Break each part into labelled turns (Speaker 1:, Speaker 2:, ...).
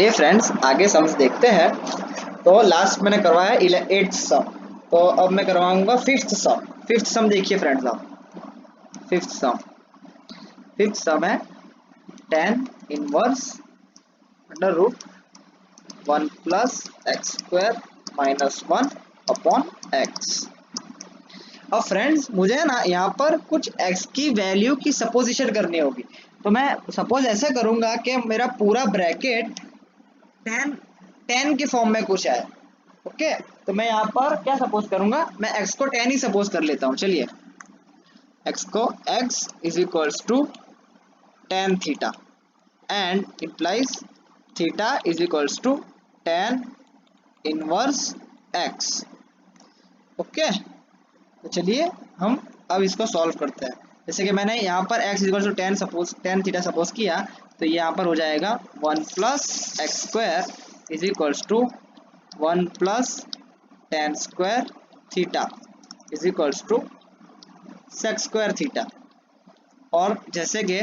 Speaker 1: चलिए फ्रेंड्स आगे सम्स देखते हैं। तो लास्ट मैंने करवाया 8th सम, तो अब मैं करवाऊंगा 5th सम। 5th सम देखिए फ्रेंड्स आप। 5th सम, 5th सम है tan inverse under root 1 plus x square minus 1 upon x. अब फ्रेंड्स मुझे है ना यहाँ पर कुछ x की वैल्यू की सपोजिशन करनी होगी। तो मैं सपोज ऐसे करूंगा कि मेरा पूरा ब्रैकेट 10 10 के फॉर्म में कुछ है। ओके, तो मैं यहाँ पर क्या सपोज करूंगा, मैं x को 10 ही सपोज कर लेता हूँ। चलिए x को x is equals to tan theta and implies theta is equals to tan inverse x। Okay, तो चलिए हम अब इसको सॉल्व करते हैं। जैसे कि मैंने यहाँ पर x equal to tan theta suppose किया, तो यहाँ पर हो जाएगा 1 plus x square is equals to 1 plus tan square theta is equals to sec square theta. और जैसे कि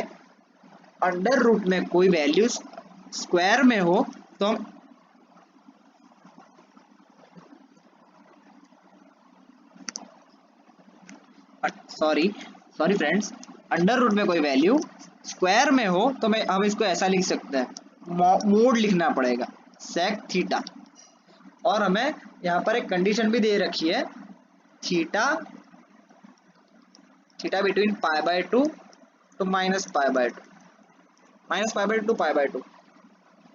Speaker 1: अंडर रूट में कोई वैल्यू स्क्वायर में हो तो हम सॉरी फ्रेंड्स, अंडर रूट में कोई वैल्यू स्क्वायर में हो तो मैं हम इसको ऐसा लिख सकते हैं, मोड लिखना पड़ेगा sec थीटा। और हमें यहाँ पर एक कंडीशन भी दे रखी है, theta between pi by 2 to minus pi by 2, minus pi by 2 pi by 2।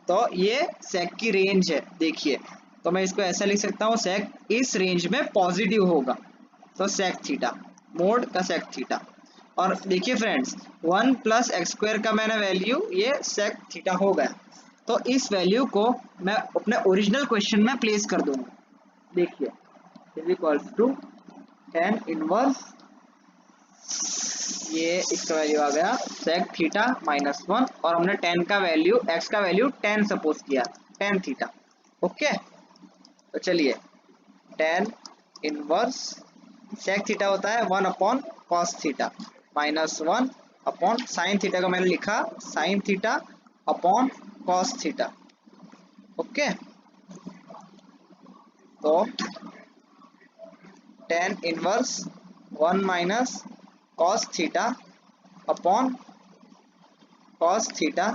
Speaker 1: तो ये sec की रेंज है। देखिए तो मैं इसको ऐसा लिख सकता हूँ, sec इस रेंज में पॉजिटिव होगा तो sec थीटा, मोड का sec थीटा। और देखिए फ्रेंड्स 1 प्लस एक्स स्क्वायर का मैंने वैल्यू ये sec थीटा हो गया, तो इस वैल्यू को मैं अपने ओरिजिनल क्वेश्चन में प्लेस कर दूंगा। देखिए is equals to tan inverse, ये इसका वैल्यू आ गया sec थीटा माइनस 1, और हमने tan का वैल्यू x का वैल्यू 10 सपोज किया, tan थीटा। ओके, तो चलिए tan इनवर्स sec थीटा होता है 1 upon cos theta minus 1 upon sin theta को मैंने लिखा sin theta upon cos theta. Okay, तो tan inverse 1 minus cos theta upon cos theta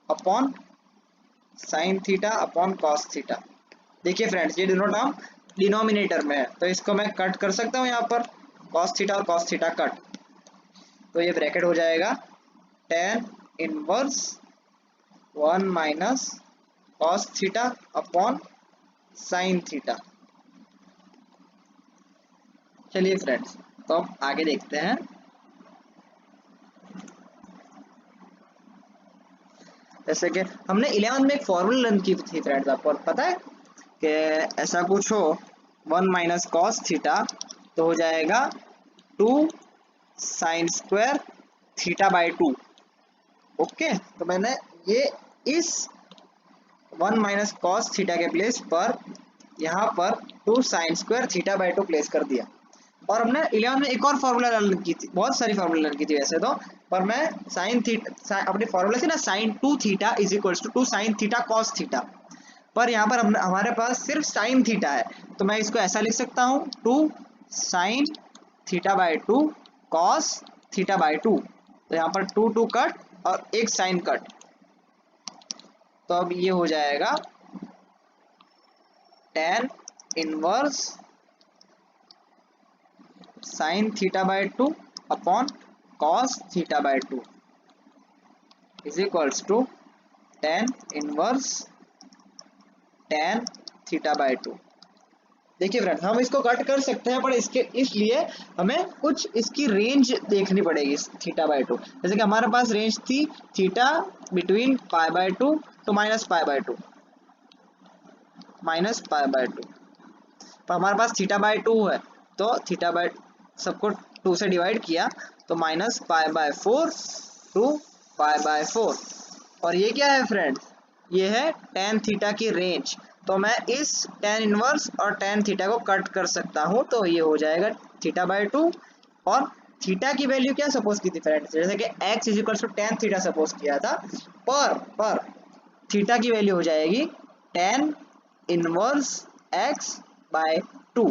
Speaker 1: upon sin theta upon cos theta. देखिए friends ये दोनों term denominator में है, तो इसको मैं कट कर सकता हूँ यहाँ पर, cos थीटा और cos थीटा कट, तो ये ब्रैकेट हो जाएगा tan inverse 1 minus cos theta upon sin theta. चलिए फ्रेंड्स तो अब आगे देखते हैं। जैसे कि हमने 11 में एक फॉर्मूला लर्न की थी फ्रेंड्स, आपको पता है कि ऐसा कुछ हो 1 माइनस कॉस थीटा तो हो जाएगा 2 sign square theta by 2। Okay, तो मैंने ये इस 1 माइनस कॉस थीटा के प्लेस पर यहाँ पर 2 sign square theta by 2 place कर दिया। और हमने 11 में एक और फार्मूला लर्न की थी, बहुत सारी फार्मूला लर्न की थी वैसे तो, पर मैं साइन थीटा अपने फार्मूला से ना sine 2 theta is equals to 2 sine theta cos theta, पर यहाँ पर हमारे पास सिर्फ साइन थीटा है, तो मैं इसको ऐसा लिख सकता हूँ 2 sine theta by 2 cos theta by 2। तो यहाँ पर 2 2 कट और एक साइन कट, तो अब ये हो जाएगा tan inverse sine theta by 2 upon cos theta by 2 is equals to tan inverse tan theta by 2। देखिए फ्रेंड्स हम इसको कट कर सकते हैं, पर इसके इसलिए हमें कुछ इसकी रेंज देखनी पड़ेगी थीटा बाई 2। जैसे कि हमारे पास रेंज थी थीटा बिटवीन पाई बाई 2 तो minus pi by 2, minus pi by 2, पर हमारे पास थीटा बाई 2 है, तो थीटा बाई सबको 2 से डिवाइड किया तो minus pi by 4 to pi by 4। और ये क्या है फ्रेंड्स, ये है tan थीटा की रेंज, तो मैं इस tan इनवर्स और tan थीटा को कट कर सकता हूँ, तो ये हो जाएगा थीटा बाई 2। और थीटा की वैल्यू क्या सपोज की थी फ्रेंड्स, जैसे कि x is equal to tan theta suppose किया था, पर थीटा की वैल्यू हो जाएगी tan इनवर्स x बाय 2।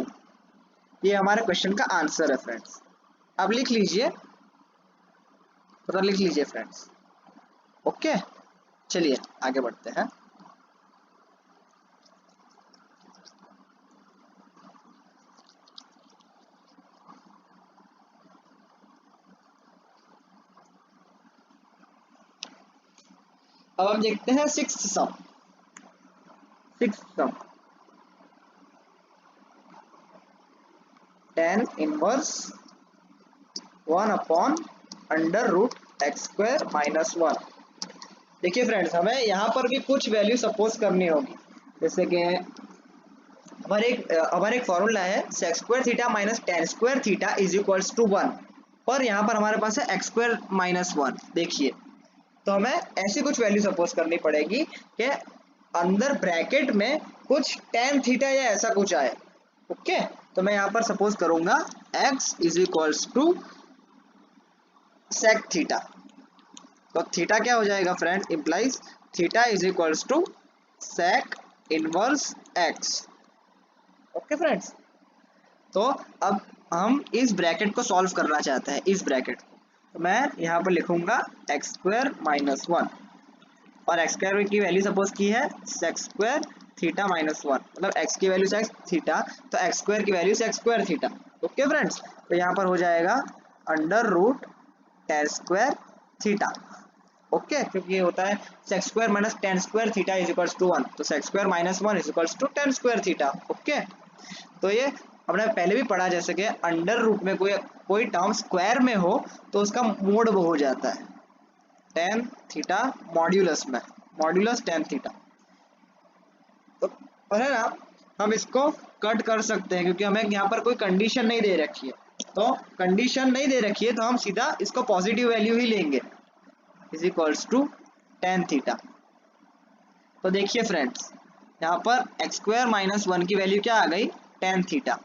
Speaker 1: ये हमारे क्वेश्चन का आंसर है फ्रेंड्स। अब लिख लीजिए, थोड़ा लिख लीजिए फ्रेंड्स। ओके, चलिए आगे बढ़ते हैं। अब हम देखते हैं sixth sum. tan inverse 1 upon under root x square minus 1। देखिए फ्रेंड्स, हमें यहाँ पर भी कुछ वैल्यू सपोज करनी होगी। जैसे कि हमारे एक फॉर्मूला है sec square theta minus tan square theta is equals to 1, पर यहाँ पर हमारे पास है एक्स स्क्वायर माइनस 1। देखिए, तो हमें ऐसी कुछ वैल्यू सपोज करनी पड़ेगी कि अंदर ब्रैकेट में कुछ टेन थीटा या ऐसा कुछ आए। ओके, तो मैं यहाँ पर सपोज करूंगा x is equals to sec theta. तो थीटा क्या हो जाएगा friend, implies theta is equals to sec inverse x। Okay friends, तो अब हम इस ब्रैकेट को सॉल्व करना चाहते हैं, इस ब्रैकेट को। तो मैं यहाँ पर लिखूंगा एक्स स्क्वायर माइनस 1 और एक्स स्क्वायर की वैल्यू सपोज की है सेक्स स्क्वायर थीटा माइनस 1, मतलब एक्स की वैल्यू सेक्स थीटा, तो एक्स स्क्वायर की value sec square theta. Okay friends, तो यहाँ पर हो जाएगा under root tan square theta. Okay, क्योंकि ये होता है sec square minus tan square theta is equals to 1, तो sec square minus 1 is equals to tan square theta. Okay, तो ये हमने पहले भी पढ़ा, जैसे कि अंडर रूट में कोई टर्म स्क्वायर में हो तो उसका मोड वो हो जाता है टेन थीटा मॉड्यूलस में, मॉड्यूलस टेन थीटा। तो पर है ना, हम इसको कट कर सकते हैं क्योंकि हमें यहाँ पर कोई कंडीशन नहीं दे रखी है। तो कंडीशन नहीं दे रखी है तो हम सीधा इसको पॉजिटिव वैल्यू ही लेंगे, is equals to tan theta. तो देखिए फ्रेंड्स, यहाँ पर एक्स स्क्वायर माइनस 1 की वैल्यू क्या आ गई, टेन थीटा।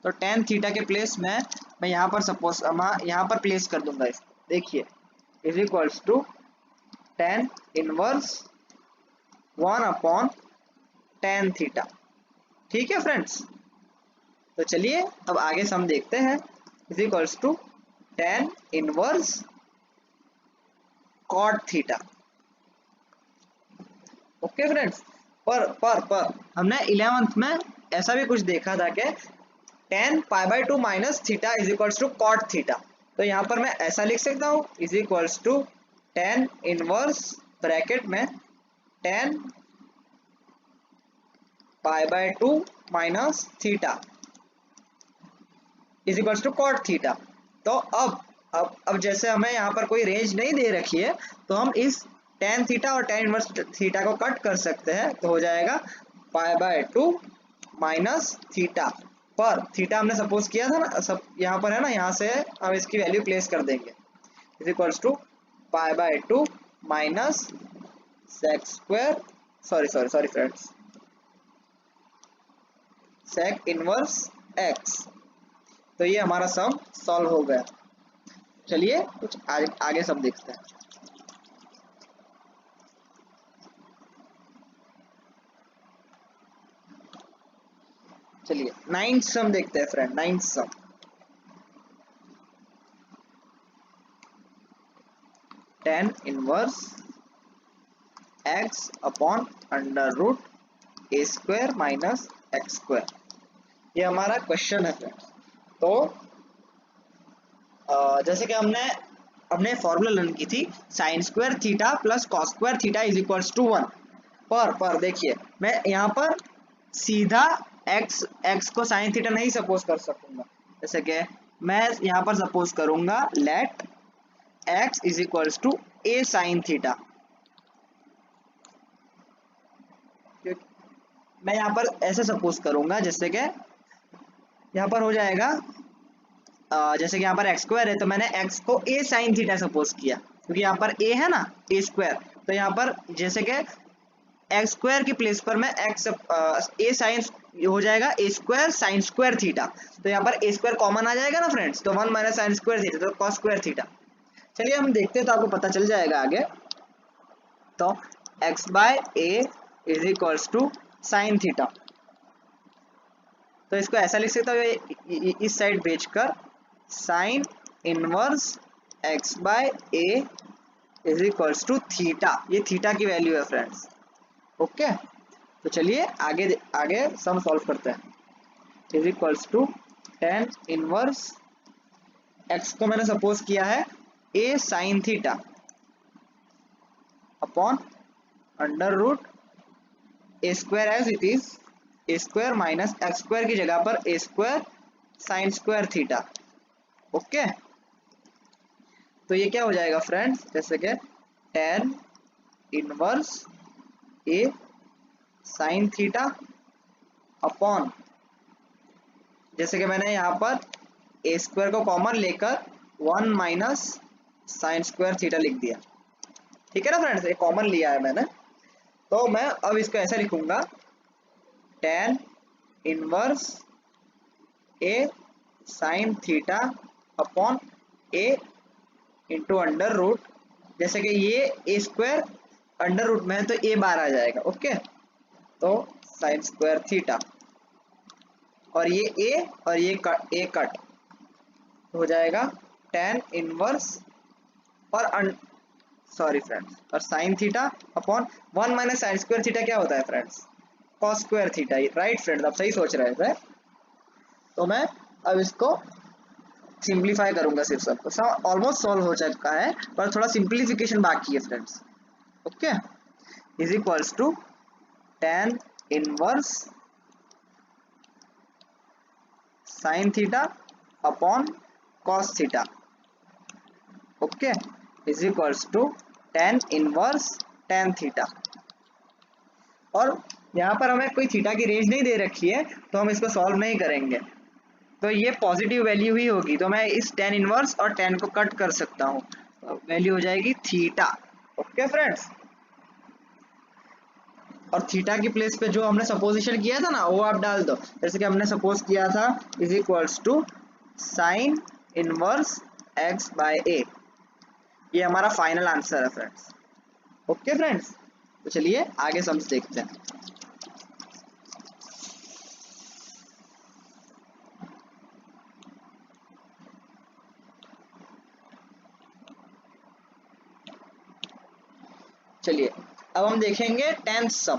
Speaker 1: तो टेन थीटा के प्लेस में मैं यहाँ पर सपोज यहाँ पर प्लेस कर दूंगा इसको। देखिए, is equals to tan inverse 1 upon tan theta. ठीक है फ्रेंड्स, तो चलिए अब आगे सम देखते हैं। Is equals to tan inverse cot theta. Okay friends, पर हमने 11th में ऐसा भी कुछ देखा था कि tan pi by two minus theta is equals to cot theta. तो यहाँ पर मैं ऐसा लिख सकता हूँ, is equals to tan inverse bracket में tan pi by two minus theta is equals to cot theta. तो अब जैसे हमें यहाँ पर कोई रेंज नहीं दे रखी है तो हम इस टेन थीटा और टेन इनवर्स थीटा को कट कर सकते हैं, तो हो जाएगा pi by two minus theta. पर थीटा हमने सपोज किया था ना, सब यहाँ पर है ना, यहाँ से हम इसकी वैल्यू प्लेस कर देंगे, is equals to pi by two minus sec square, sorry friends, sec inverse x. तो ये हमारा सम सॉल्व हो गया। चलिए कुछ आगे सम देखते हैं। चलिए नाइन्थ सम देखते हैं friend, ninth sum. Tan inverse x upon under root a square minus x square, ये हमारा क्वेश्चन है फ्रेंड्स। तो जैसे कि हमने फॉर्मूला लर्न की थी sine square theta plus cos square theta is equals to 1। पर देखिए, मैं यहाँ पर सीधा एक्स को साइन थीटा नहीं सपोज कर सकूंगा। जैसे कि मैं यहाँ पर सपोज करूंगा let x is equals to a sine theta. मैं यहाँ पर ऐसे सपोज करूंगा जैसे कि यहाँ पर हो जाएगा जैसे कि यहाँ पर एक्स स्क्वायर है तो मैंने एक्स को ए साइन थीटा सपोज किया, क्योंकि यहाँ पर ए है ना, ए स्क्वायर। तो यहाँ पर जैसे कि एक्स स्क्वायर की प्लेस पर मैं एक्स ए साइन हो जाएगा ए स्क्वायर साइन स्क्वायर थीटा। तो यहाँ पर ए स्क्वायर कॉमन आ जाएगा ना फ्रेंड्स, तो 1 माइनस साइन स्क्वायर थीटा, तो कॉस स्क्वायर थीटा। चलिए हम देखते हैं तो आपको पता चल जाएगा आगे। तो x by a is equals to sine theta. तो इसको ऐसा लिख सकता हूँ इस साइड भेजकर sine inverse x by a is equals to theta. ये थीटा की वैल्यू है फ्रेंड्स। ओके, तो चलिए आगे आगे सम सॉल्व करते हैं। Is equals to tan inverse x को मैंने सपोज किया है a sine theta upon under root a square as it is a square minus x square की जगह पर a square sine square theta. Okay, तो ये क्या हो जाएगा फ्रेंड्स, जैसे कि tan inverse a sine theta upon, जैसे कि मैंने यहाँ पर ए स्क्वायर को कॉमन लेकर 1 माइनस साइन स्क्वायर थीटा लिख दिया। ठीक है ना फ्रेंड्स, ये कॉमन लिया है मैंने। तो मैं अब इसको ऐसा लिखूंगा ten inverse a sine theta upon A into under root, जैसे कि ये ए स्क्वायर अंडर रूट में है तो ए बार आ जाएगा। ओके, तो साइन स्क्वायर थीटा और ये ए और ये कट हो जाएगा टेन इनवर्स और सॉरी फ्रेंड्स, और sign theta upon 1 minus sign square theta क्या होता है friends, cos square theta. Right friends, आप सही सोच रहे थे। तो मैं अब इसको सिंप्लीफाई करूंगा, सिर्फ सबको ऑलमोस्ट सॉल्व हो चुका है पर थोड़ा सिंप्लीफिकेशन बाकी है friends. Okay, is equals to tan inverse sine theta upon cos theta. Okay, is equals to tan inverse tan theta. और यहाँ पर हमें कोई थीटा की रेंज नहीं दे रखी है तो हम इसको सॉल्व नहीं करेंगे, तो ये पॉजिटिव वैल्यू ही होगी। तो मैं इस टेन इनवर्स और टेन को कट कर सकता हूँ, तो वैल्यू हो जाएगी थीटा। ओके फ्रेंड्स, और थीटा की प्लेस पे जो हमने सपोजिशन किया था ना वो आप डाल दो। जैसे कि हमने सपोज किया था is equals to sine inverse x by a, ये हमारा फाइनल आंसर है फ्रेंड्स। ओके फ्रेंड्स, तो चलिए आगे सम्स देखते हैं। चलिए अब हम देखेंगे टेंथ सम।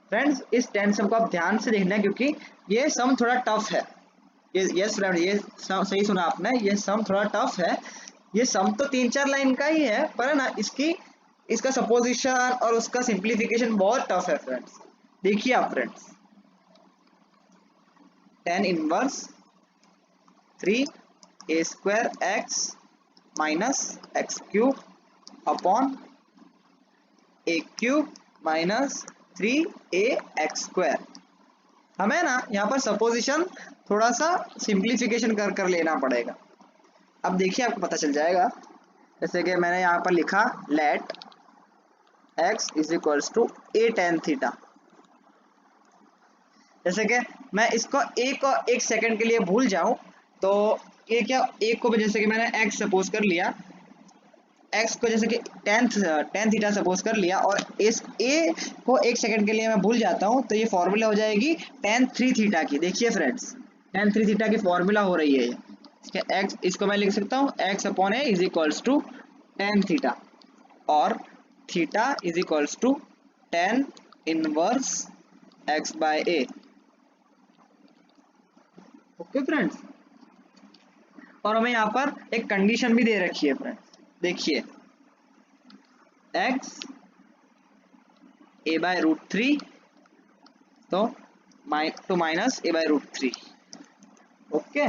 Speaker 1: फ्रेंड्स, इस टेंथ सम को आप ध्यान से देखना क्योंकि ये सम थोड़ा टफ है। ये यस फ्रेंड, ये सही सुना आपने, ये सम थोड़ा टफ है। ये सम तो 3-4 लाइन का ही है पर ना इसका सपोजिशन और उसका सिंप्लीफिकेशन बहुत टफ है फ्रेंड्स। देखिए आप friends, tan inverse 3 a square x minus x cube upon a cube minus 3a x square. हमें ना यहाँ पर सपोजिशन थोड़ा सा सिंप्लीफिकेशन कर लेना पड़ेगा। अब देखिए आपको पता चल जाएगा, जैसे कि मैंने यहाँ पर लिखा let x is equals to a tan theta. जैसे कि मैं इसको एक सेकंड के लिए भूल जाऊं तो ये क्या, एक को जैसे कि मैंने x सपोज कर लिया, x को जैसे कि टेन थीटा सपोज कर लिया और इस a को एक सेकंड के लिए मैं भूल जाता हूं तो ये फॉर्मूला हो जाएगी टेन थ्री थीटा की। देखिए फ्रेंड्स, टेन थ्री थीटा की फॉर्मूला हो रही है ये। x, इसको मैं लिख सकता हूँ x upon a is equals to tan theta और theta is equals to tan inverse x by a. Okay friends, और हमें यहाँ पर एक कंडीशन भी दे रखी है फ्रेंड्स। देखिए x a by root three तो minus a by root three. Okay,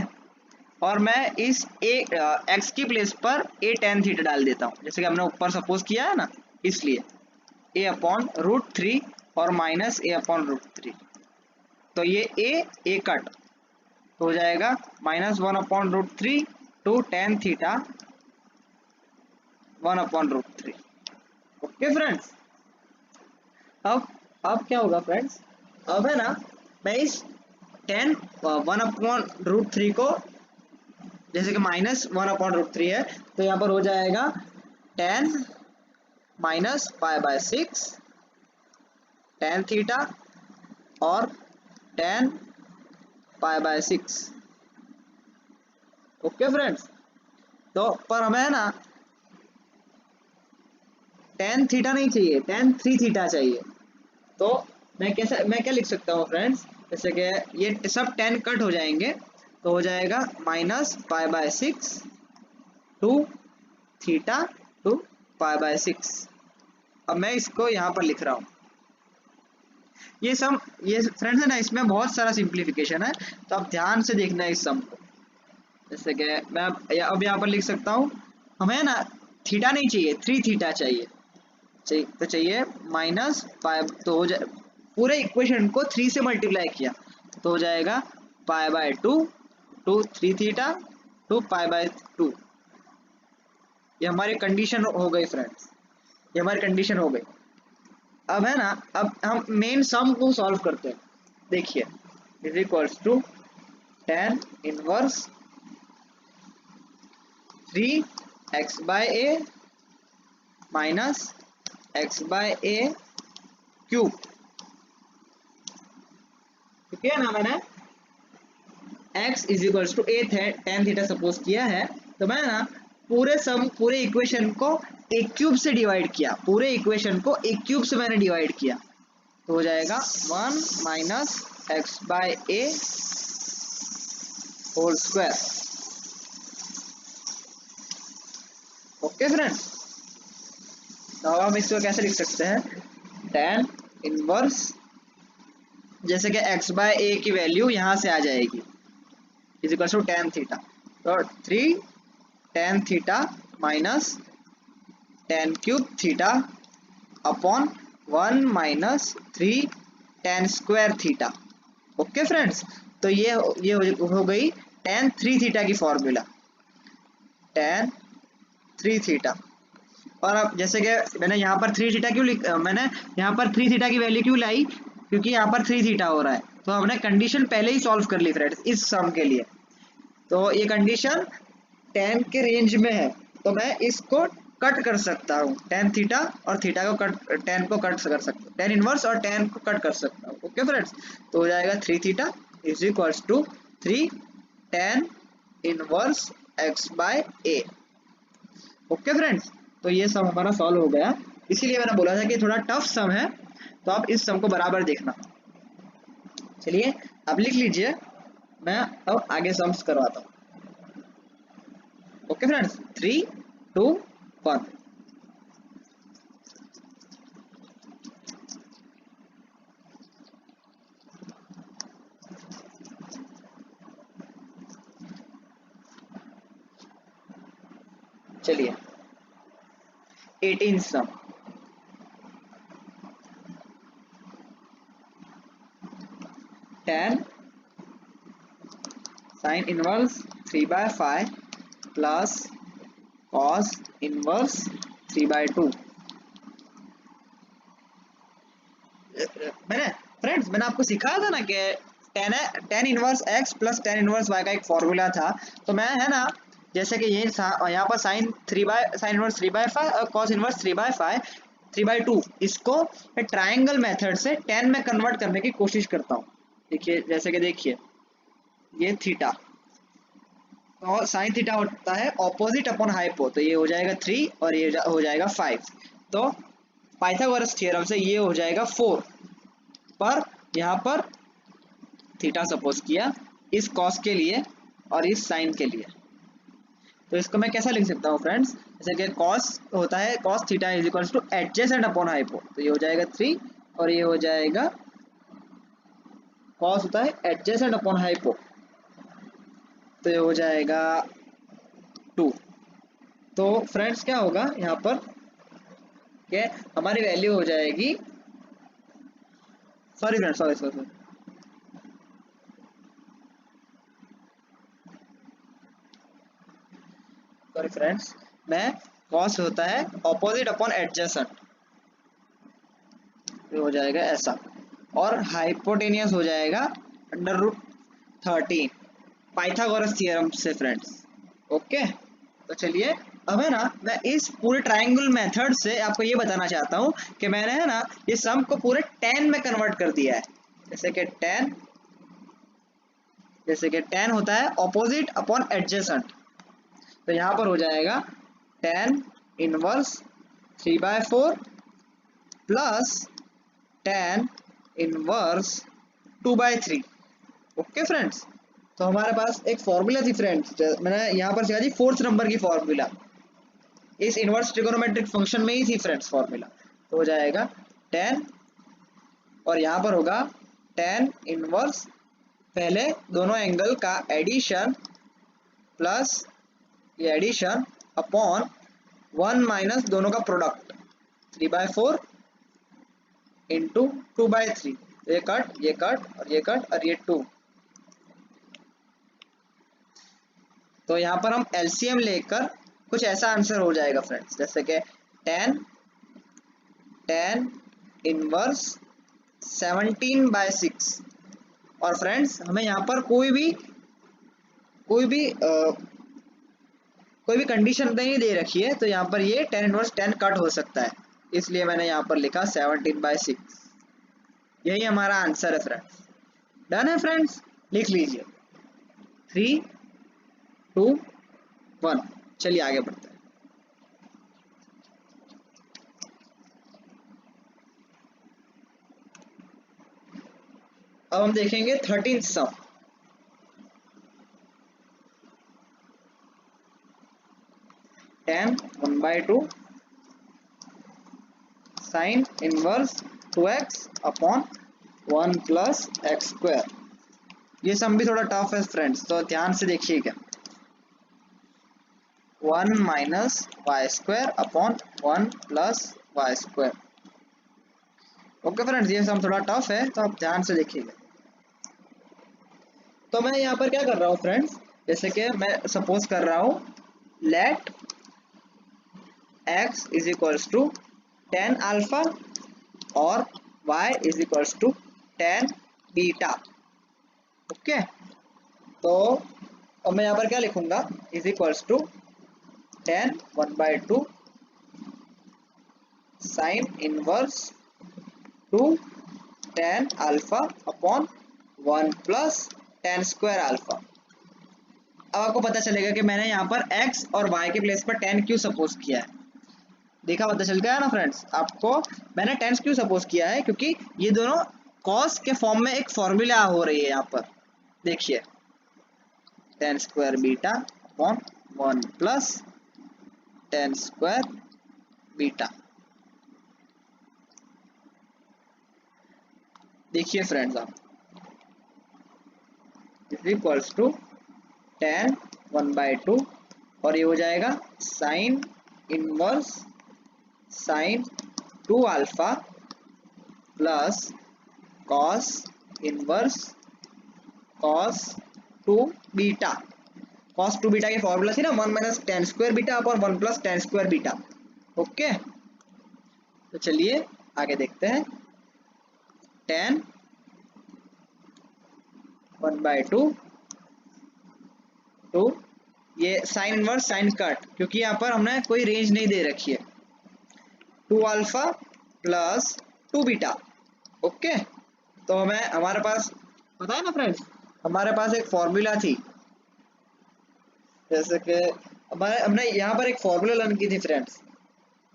Speaker 1: और मैं इस x की प्लेस पर a टेन थीटा डाल देता हूँ, जैसे कि हमने ऊपर सपोज किया है ना, इसलिए a अपॉन रूट थ्री और minus a upon root three. तो ये a कट हो जाएगा minus 1 upon root three to tan theta 1 upon root three. Okay friends, अब क्या होगा फ्रेंड्स, अब है ना मैं इस 1 अपॉन रूट थ्री को, जैसे कि माइनस 1 अपॉन रूट थ्री है तो यहाँ पर हो जाएगा 10 minus pi by 6 tan theta और tan pi by 6। Okay friends, तो पर हमें है ना tan थीटा नहीं चाहिए, tan 3 थीटा चाहिए। तो मैं क्या लिख सकता हूँ फ्रेंड्स, जैसे कि ये सब tan कट हो जाएंगे तो हो जाएगा minus pi by 6 to theta to pi by 6। अब मैं इसको यहाँ पर लिख रहा हूँ। ये फ्रेंड्स है ना, इसमें बहुत सारा सिंप्लीफिकेशन है, तो आप ध्यान से देखना है इस सम को। जैसे कि मैं अब यहाँ पर लिख सकता हूँ, हमें ना थीटा नहीं चाहिए, 3 थीटा चाहिए। तो चाहिए माइनस पाई, तो हो जाए पूरे इक्वेशन को 3 से मल्टीप्लाई किया तो हो जाएगा pi by 2 to 3 theta to pi by 2। ये हमारी कंडीशन हो गई फ्रेंड्स, ये हमारी कंडीशन हो गई। अब है ना, अब हम मेन सम को सॉल्व करते हैं। देखिए is equals to tan inverse 3 x by a minus x by a cube. ठीक है ना, मैंने x is equals to a tan theta suppose किया है, तो मैं ना पूरे इक्वेशन को एक क्यूब से डिवाइड किया, पूरे इक्वेशन को एक क्यूब से मैंने डिवाइड किया तो हो जाएगा 1 minus x by A whole square. Okay friends, तो अब हम इसको कैसे लिख सकते हैं, tan इनवर्स, जैसे कि x बाय ए की वैल्यू यहाँ से आ जाएगी is equal to tan theta, तो 3 tan theta minus tan cube theta upon 1 minus 3 tan square theta. Okay friends, तो ये हो गई tan 3 थीटा की फॉर्मूला, tan 3 थीटा। और अब जैसे कि मैंने यहाँ पर 3 थीटा मैंने यहाँ पर 3 थीटा की वैल्यू क्यों लाई, क्योंकि यहाँ पर 3 थीटा हो रहा है, तो हमने कंडीशन पहले ही सॉल्व कर ली फ्रेंड्स इस सम के लिए। तो ये कंडीशन tan के रेंज में है, तो मैं इसको कट कर सकता हूँ, tan थीटा और थीटा को tan को कट कर सकता हूँ, tan इनवर्स और tan को कट कर सकता हूँ। ओके फ्रेंड्स, तो हो जाएगा 3 theta is equals to 3 tan inverse x by a. Okay friends, तो ये सम हमारा सॉल्व हो गया, इसीलिए मैंने बोला था कि थोड़ा टफ सम है, तो आप इस सम को बराबर देखना। चलिए अब लिख लीजिए, मैं अब आगे सम्स करवाता हूँ। Okay friends, 3 2 1। चलिए 18 sum, tan sin inverse 3 by 5 plus cos inverse 3 by 2। मैंने आपको सिखाया था ना कि tan inverse x plus tan inverse y का एक फॉर्मूला था, तो मैं है ना, जैसे कि ये यहाँ पर साइन इनवर्स 3 बाय 5 और cos इनवर्स 3 बाय 5 3 बाय 2, इसको मैं ट्राइंगल मेथड से tan में कन्वर्ट करने की कोशिश करता हूँ। देखिए जैसे कि देखिए ये थीटा, तो साइन थीटा होता है ऑपोजिट अपॉन हाइपो, तो ये हो जाएगा 3 और ये हो जाएगा 5, तो पाइथागोरस थ्योरम से ये हो जाएगा 4, पर यहाँ पर थीटा सपोज किया इस कॉस के लिए और इस साइन के लिए, तो इसको मैं कैसा लिख सकता हूँ फ्रेंड्स, जैसे कि कॉस होता है cos theta is equals two adjacent upon hypo, तो ये हो जाएगा 3 और ये हो जाएगा कॉस होता है एडजेसेंट अपॉन हाइपो, तो ये हो जाएगा 2। तो फ्रेंड्स क्या होगा यहाँ पर कि हमारी वैल्यू हो जाएगी, सॉरी फ्रेंड्स सॉरी फ्रेंड्स, मैं कॉस होता है ऑपोजिट अपॉन एडजेसेंट, ये हो जाएगा ऐसा, और हाइपोटेनियस हो जाएगा √13 पाइथागोरस थ्योरम से फ्रेंड्स। ओके, तो चलिए अब है ना, मैं इस पूरे ट्रायंगल मेथड से आपको ये बताना चाहता हूँ कि मैंने है ना ये सम को पूरे tan में कन्वर्ट कर दिया है। जैसे कि tan होता है ऑपोजिट अपॉन एडजेसेंट, तो यहाँ पर हो जाएगा tan inverse 3/4 plus tan inverse 2/3। Okay friends, तो हमारे पास एक फॉर्मूला थी फ्रेंड्स, मैंने यहाँ पर सिखा दी 4th नंबर की फॉर्मूला, इस इनवर्स ट्रिगोनोमेट्रिक फंक्शन में ही थी फ्रेंड्स फॉर्मूला। तो हो जाएगा tan, और यहाँ पर होगा tan इनवर्स पहले दोनों एंगल का एडिशन प्लस ये एडिशन अपॉन 1 माइनस दोनों का प्रोडक्ट 3/4 इंटू 2/3, ये कट और ये कट और ये 2। तो यहाँ पर हम एलसीएम लेकर कुछ ऐसा आंसर हो जाएगा फ्रेंड्स, जैसे कि tan इनवर्स 17/6। और फ्रेंड्स हमें यहाँ पर कोई भी कंडीशन नहीं दे रखी है, तो यहाँ पर ये tan इनवर्स 10 कट हो सकता है, इसलिए मैंने यहाँ पर लिखा 17/6। यही हमारा आंसर है फ्रेंड्स। डन है फ्रेंड्स, लिख लीजिए 3, 2, 1। चलिए आगे बढ़ते हैं। अब हम देखेंगे 13th सम। tan 1/2 sine inverse 2x upon 1 plus x square. ये सम भी थोड़ा टफ है फ्रेंड्स, तो ध्यान से देखिएगा। 1 minus y square upon 1 plus y square. Okay friends, ये सम थोड़ा टफ है, तो आप ध्यान से देखिएगा। तो मैं यहाँ पर क्या कर रहा हूँ फ्रेंड्स, जैसे कि मैं सपोज कर रहा हूँ let x is equals to tan alpha और y is equals to tan beta. Okay, तो अब मैं यहाँ पर क्या लिखूंगा, is equals to tan 1/2 sine inverse 2 tan alpha upon 1 plus tan square alpha. अब आपको पता चलेगा कि मैंने यहाँ पर x और y के प्लेस पर tan क्यों सपोज किया है। देखा, पता चल गया ना फ्रेंड्स आपको, मैंने tan क्यों सपोज किया है, क्योंकि ये दोनों cos के फॉर्म में एक फॉर्मूला हो रही है। यहाँ पर देखिए tan square beta upon 1 plus tan square beta. देखिए फ्रेंड्स, आप इज इक्वल्स टू tan 1/2 और ये हो जाएगा sine inverse sine 2 alpha plus cos inverse cos 2 beta. Cos 2 beta की फॉर्मूला थी ना 1 minus tan square beta upon 1 plus tan square beta. Okay, तो चलिए आगे देखते हैं। tan 1/2 तो ये साइन इनवर्स साइन कट, क्योंकि यहाँ पर हमने कोई रेंज नहीं दे रखी है, 2 अल्फा प्लस 2 बीटा। ओके, तो हमें हमारे पास पता है ना फ्रेंड्स, हमारे पास एक फॉर्मूला थी, जैसे कि हमने यहाँ पर एक फॉर्मूला लर्न की थी friends,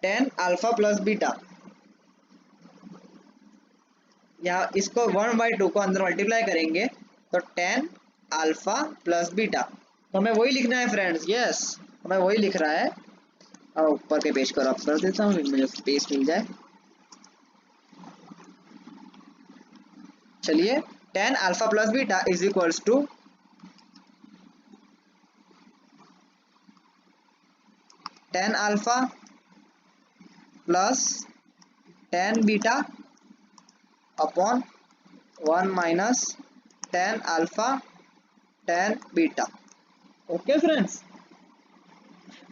Speaker 1: tan alpha plus beta. यहाँ इसको 1/2 को अंदर मल्टीप्लाई करेंगे तो tan अल्फा प्लस बीटा, तो हमें वही लिखना है फ्रेंड्स। यस, हमें वही लिख रहा है। अब ऊपर के पेज को रब कर देता हूँ, मुझे स्पेस मिल जाए। चलिए, tan alpha plus beta is equals to tan alpha plus tan beta upon 1 minus tan alpha tan beta. Okay friends,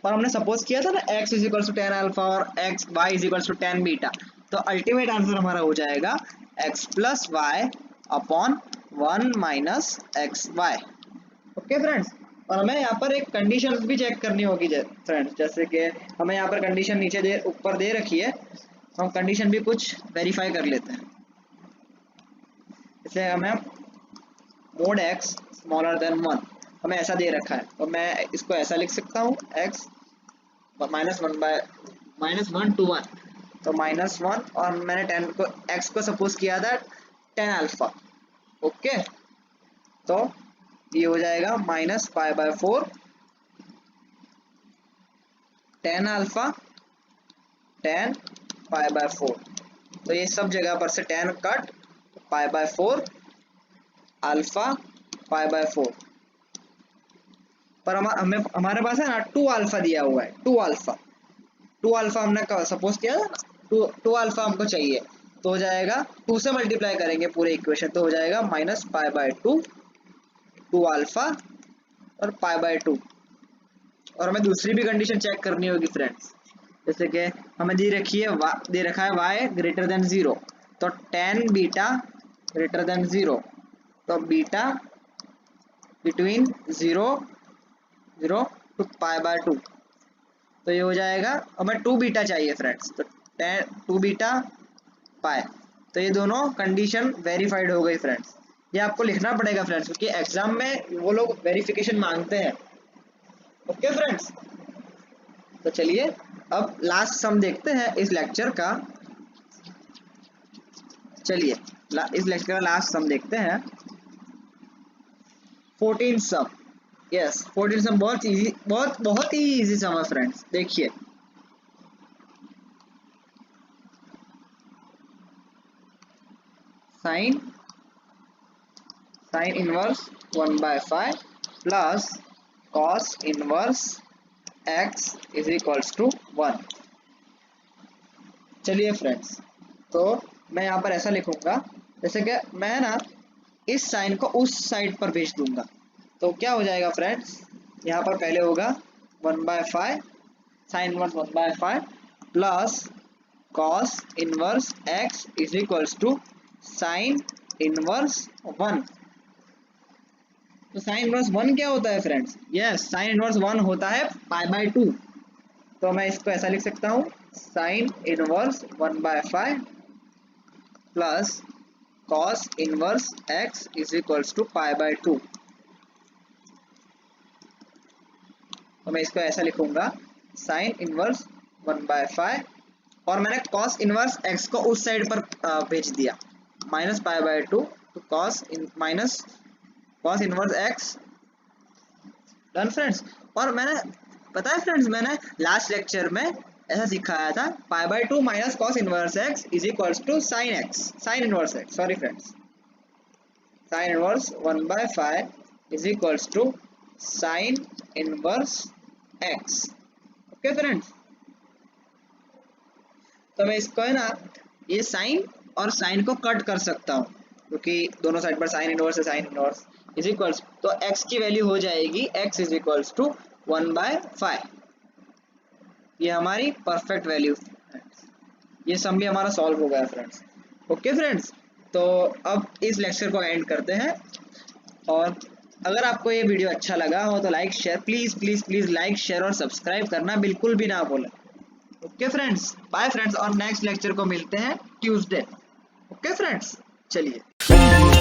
Speaker 1: और हमने सपोज किया था ना x is equals to tan alpha और y is equals to tan beta, तो ultimate answer हमारा हो जाएगा x plus y upon 1 minus x y. Okay friends, और हमें यहाँ पर एक कंडीशन भी चेक करनी होगी फ्रेंड्स, जैसे कि हमें यहाँ पर कंडीशन नीचे ऊपर दे रखी है, हम कंडीशन भी कुछ वेरीफाई कर लेते हैं। जैसे हमें मोड x स्मॉलर देन 1 हमें ऐसा दे रखा है, तो मैं इसको ऐसा लिख सकता हूँ x -1 to 1, तो -1 और मैंने 10 को x को सपोज किया था 10 अल्फा। ओके, तो ये हो जाएगा -π/4 10 अल्फा 10 π/4, तो ये सब जगह पर से 10 कट π/4 अल्फा π/4, पर हमें हमारे पास है ना 2 अल्फा दिया हुआ है, 2 अल्फा हमने सपोज किया था ना, 2 अल्फा हमको चाहिए, तो हो जाएगा 2 से मल्टीप्लाई करेंगे पूरे इक्वेशन, तो हो जाएगा -π/2 2 अल्फा और π/2। और हमें दूसरी भी कंडीशन चेक करनी होगी फ्रेंड्स, जैसे कि हमें दे रखा है y ग्रेटर देन 0, तो 10 बीटा ग्रेटर देन 0, तो बीटा बिटवीन 0 to π/2, तो ये हो जाएगा, हमें 2 बीटा चाहिए फ्रेंड्स, तो 2 बीटा पाए, तो ये दोनों कंडीशन वेरीफाइड हो गई फ्रेंड्स। ये आपको लिखना पड़ेगा फ्रेंड्स, क्योंकि एग्जाम में वो लोग वेरिफिकेशन मांगते हैं। ओके फ्रेंड्स, तो चलिए अब लास्ट सम देखते हैं इस लेक्चर का। चलिए इस लेक्चर का लास्ट सम देखते हैं, 14 सम। यस, 14 सम बहुत इजी, बहुत ही इजी सम है फ्रेंड्स। देखिए sine inverse 1/5 plus cos inverse x is equals to 1। चलिए फ्रेंड्स, तो मैं यहाँ पर ऐसा लिखूंगा, जैसे कि मैं ना इस साइन को उस साइड पर भेज दूंगा, तो क्या हो जाएगा फ्रेंड्स, यहाँ पर पहले होगा 1/5 sine inverse 1/5 plus cos inverse x is equals to sine inverse 1। तो साइन इनवर्स 1 क्या होता है फ्रेंड्स? यस, साइन इनवर्स 1 होता है π/2, तो मैं इसको ऐसा लिख सकता हूँ, sine inverse 1/5 plus cos inverse x is equals to π/2, तो मैं इसको ऐसा लिखूंगा, साइन इनवर्स 1/5 और मैंने कॉस इनवर्स x को उस साइड पर भेज दिया, -π/2 तो cos inverse x। Done friends. और मैंने पता है फ्रेंड्स, मैंने लास्ट लेक्चर में ऐसा सिखाया था, π/2 minus cos inverse x is equals to sine inverse x, sorry friends, sine inverse 1/5 is equals to sine inverse x। Okay friends, तो मैं इसको है ना, ये साइन और साइन को कट कर सकता हूँ, क्योंकि दोनों साइड पर साइन इनवर्स है, साइन इनवर्स इज इक्वल्स, तो x की वैल्यू हो जाएगी x इज इक्वल्स टू 1/5। ये हमारी परफेक्ट वैल्यू, ये सम भी हमारा सॉल्व हो गया फ्रेंड्स। ओके फ्रेंड्स, तो अब इस लेक्चर को एंड करते हैं, और अगर आपको ये वीडियो अच्छा लगा हो तो like share, please like share और सब्सक्राइब करना बिल्कुल भी ना भूलें। ओके फ्रेंड्स, बाय फ्रेंड्स, और नेक्स्ट लेक्चर को मिलते हैं ट्यूसडे। ओके फ्रेंड्स, चलिए।